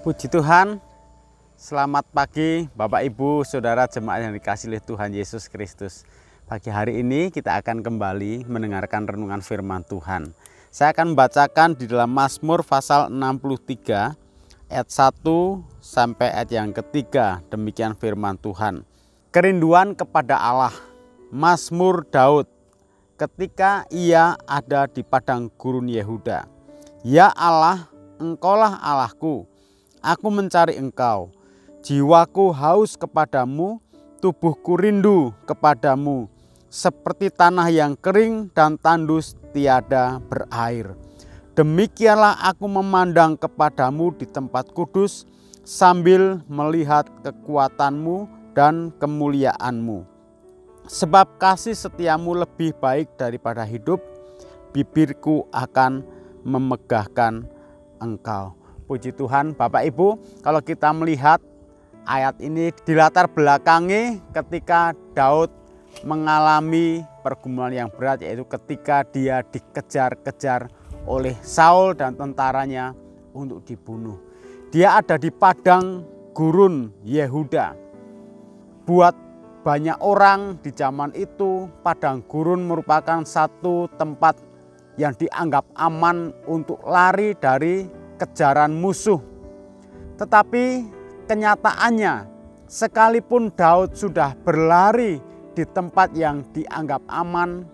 Puji Tuhan, selamat pagi Bapak Ibu Saudara jemaat yang dikasihi oleh Tuhan Yesus Kristus. Pagi hari ini kita akan kembali mendengarkan renungan firman Tuhan. Saya akan membacakan di dalam Mazmur pasal 63 ayat 1 sampai ayat yang ketiga. Demikian firman Tuhan. Kerinduan kepada Allah, Mazmur Daud ketika ia ada di padang gurun Yehuda. Ya Allah, Engkaulah Allahku. Aku mencari Engkau, jiwaku haus kepadamu, tubuhku rindu kepadamu, seperti tanah yang kering dan tandus tiada berair. Demikianlah aku memandang kepadamu di tempat kudus, sambil melihat kekuatanmu dan kemuliaanmu. Sebab kasih setiamu lebih baik daripada hidup, bibirku akan memegahkan Engkau. Puji Tuhan, Bapak Ibu, kalau kita melihat ayat ini dilatar belakangi ketika Daud mengalami pergumulan yang berat, yaitu ketika dia dikejar-kejar oleh Saul dan tentaranya untuk dibunuh. Dia ada di padang gurun Yehuda. Buat banyak orang di zaman itu, padang gurun merupakan satu tempat yang dianggap aman untuk lari dari kejaran musuh. Tetapi kenyataannya, sekalipun Daud sudah berlari di tempat yang dianggap aman,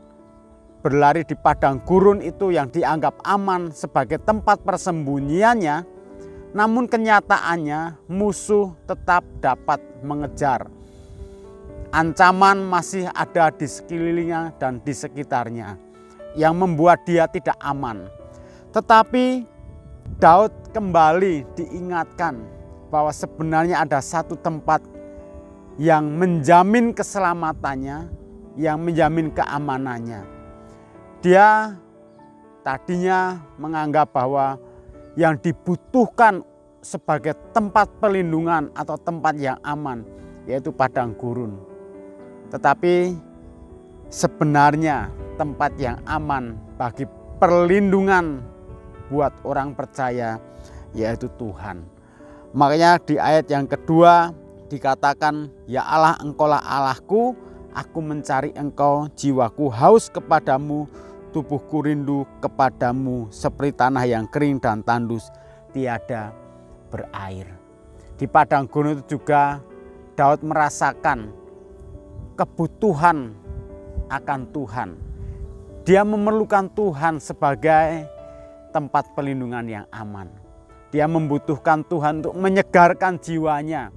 berlari di padang gurun itu yang dianggap aman sebagai tempat persembunyiannya, namun kenyataannya musuh tetap dapat mengejar. Ancaman masih ada di sekelilingnya dan di sekitarnya yang membuat dia tidak aman. Tetapi Daud kembali diingatkan bahwa sebenarnya ada satu tempat yang menjamin keselamatannya, yang menjamin keamanannya. Dia tadinya menganggap bahwa yang dibutuhkan sebagai tempat perlindungan atau tempat yang aman yaitu padang gurun. Tetapi sebenarnya tempat yang aman bagi perlindungan buat orang percaya yaitu Tuhan. Makanya di ayat yang kedua dikatakan, ya Allah, Engkaulah Allahku, aku mencari Engkau, jiwaku haus kepadamu, tubuhku rindu kepadamu, seperti tanah yang kering dan tandus tiada berair. Di padang gurun itu juga Daud merasakan kebutuhan akan Tuhan. Dia memerlukan Tuhan sebagai tempat perlindungan yang aman. Dia membutuhkan Tuhan untuk menyegarkan jiwanya.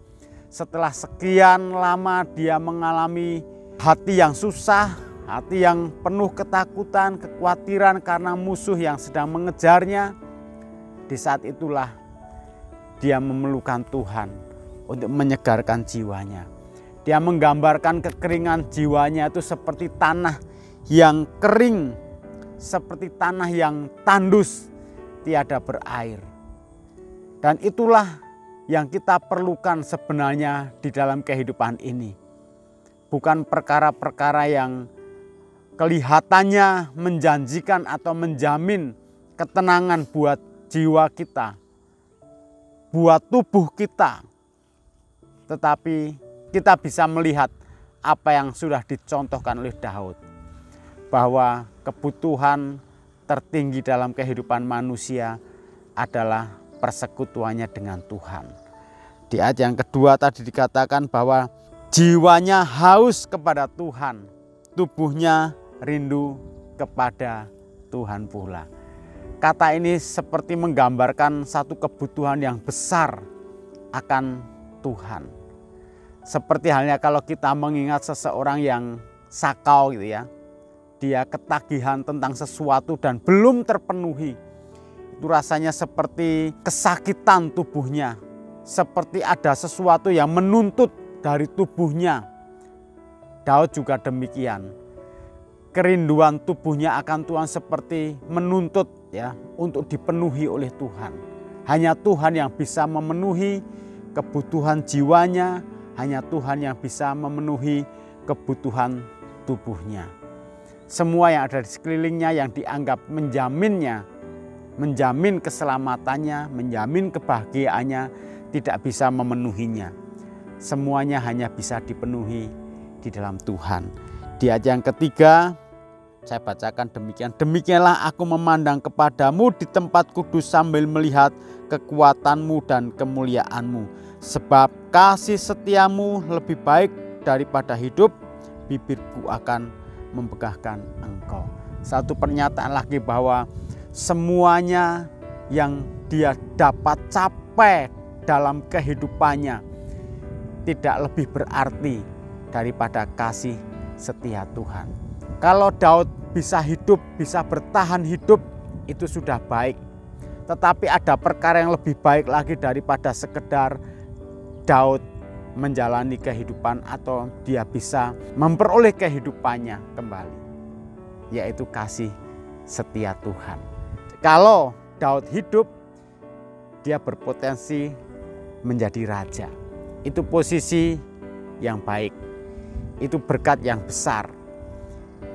Setelah sekian lama dia mengalami hati yang susah, hati yang penuh ketakutan, kekhawatiran karena musuh yang sedang mengejarnya. Di saat itulah dia memerlukan Tuhan untuk menyegarkan jiwanya. Dia menggambarkan kekeringan jiwanya itu seperti tanah yang kering, seperti tanah yang tandus, tiada berair. Dan itulah yang kita perlukan sebenarnya di dalam kehidupan ini. Bukan perkara-perkara yang kelihatannya menjanjikan atau menjamin ketenangan buat jiwa kita, buat tubuh kita. Tetapi kita bisa melihat apa yang sudah dicontohkan oleh Daud, bahwa kebutuhan tertinggi dalam kehidupan manusia adalah persekutuannya dengan Tuhan. Di ayat yang kedua tadi dikatakan bahwa jiwanya haus kepada Tuhan, tubuhnya rindu kepada Tuhan pula. Kata ini seperti menggambarkan satu kebutuhan yang besar akan Tuhan. Seperti halnya kalau kita mengingat seseorang yang sakau gitu ya. Dia ketagihan tentang sesuatu dan belum terpenuhi. Itu rasanya seperti kesakitan tubuhnya. Seperti ada sesuatu yang menuntut dari tubuhnya. Daud juga demikian. Kerinduan tubuhnya akan Tuhan seperti menuntut ya untuk dipenuhi oleh Tuhan. Hanya Tuhan yang bisa memenuhi kebutuhan jiwanya. Hanya Tuhan yang bisa memenuhi kebutuhan tubuhnya. Semua yang ada di sekelilingnya yang dianggap menjaminnya menjamin keselamatannya, menjamin kebahagiaannya, tidak bisa memenuhinya. Semuanya hanya bisa dipenuhi di dalam Tuhan. Di ayat yang ketiga, saya bacakan demikian. Demikianlah aku memandang kepadamu di tempat kudus sambil melihat kekuatanmu dan kemuliaanmu. Sebab kasih setiamu lebih baik daripada hidup, bibirku akan membegahkan engkau. Satu pernyataan lagi bahwa semuanya yang dia dapat capai dalam kehidupannya tidak lebih berarti daripada kasih setia Tuhan. Kalau Daud bisa hidup, bisa bertahan hidup, itu sudah baik. Tetapi ada perkara yang lebih baik lagi daripada sekedar Daud menjalani kehidupan atau dia bisa memperoleh kehidupannya kembali, yaitu kasih setia Tuhan. Kalau Daud hidup, dia berpotensi menjadi raja. Itu posisi yang baik, itu berkat yang besar,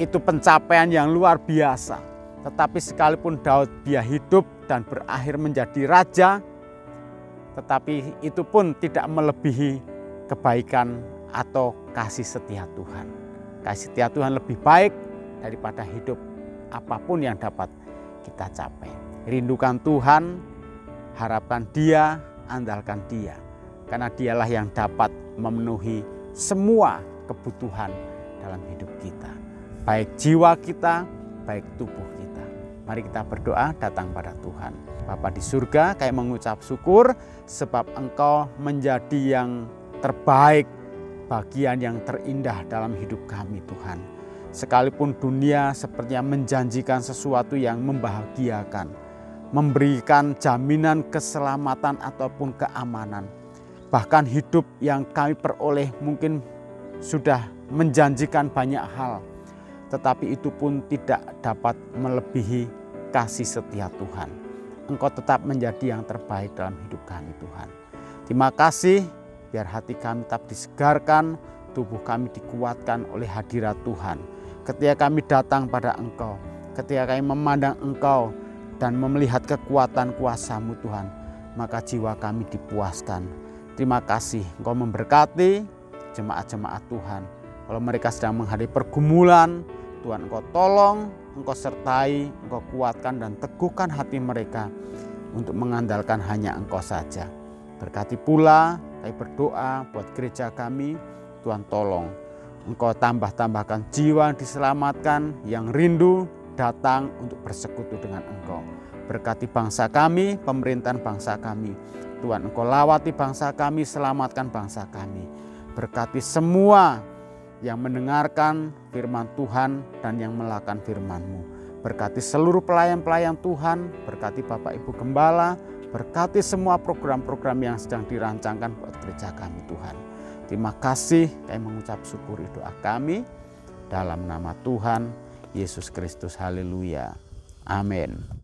itu pencapaian yang luar biasa. Tetapi sekalipun Daud dia hidup dan berakhir menjadi raja, tetapi itu pun tidak melebihi kebaikan atau kasih setia Tuhan. Kasih setia Tuhan lebih baik daripada hidup apapun yang dapat kita capai. Rindukan Tuhan, harapkan Dia, andalkan Dia. Karena Dialah yang dapat memenuhi semua kebutuhan dalam hidup kita. Baik jiwa kita, baik tubuh kita. Mari kita berdoa datang pada Tuhan. Bapa di surga, kami mengucap syukur sebab Engkau menjadi yang terbaik, bagian yang terindah dalam hidup kami Tuhan. Sekalipun dunia sepertinya menjanjikan sesuatu yang membahagiakan, memberikan jaminan keselamatan ataupun keamanan. Bahkan hidup yang kami peroleh mungkin sudah menjanjikan banyak hal, tetapi itu pun tidak dapat melebihi kasih setia Tuhan. Engkau tetap menjadi yang terbaik dalam hidup kami Tuhan. Terima kasih, biar hati kami tetap disegarkan, tubuh kami dikuatkan oleh hadirat Tuhan. Ketika kami datang pada Engkau, ketika kami memandang Engkau dan melihat kekuatan kuasa-Mu Tuhan, maka jiwa kami dipuaskan. Terima kasih Engkau memberkati jemaat-jemaat Tuhan. Kalau mereka sedang menghadapi pergumulan, Tuhan Engkau tolong, Engkau sertai, Engkau kuatkan dan teguhkan hati mereka untuk mengandalkan hanya Engkau saja. Berkati pula, kami berdoa buat gereja kami, Tuhan tolong. Engkau tambahkan jiwa yang diselamatkan, yang rindu datang untuk bersekutu dengan Engkau. Berkati bangsa kami, pemerintahan bangsa kami. Tuhan Engkau lawati bangsa kami, selamatkan bangsa kami. Berkati semua yang mendengarkan firman Tuhan dan yang melakukan firman-Mu. Berkati seluruh pelayan-pelayan Tuhan, berkati Bapak Ibu Gembala, berkati semua program-program yang sedang dirancangkan buat gereja kami Tuhan. Terima kasih, kami mengucap syukur doa kami dalam nama Tuhan Yesus Kristus. Haleluya. Amin.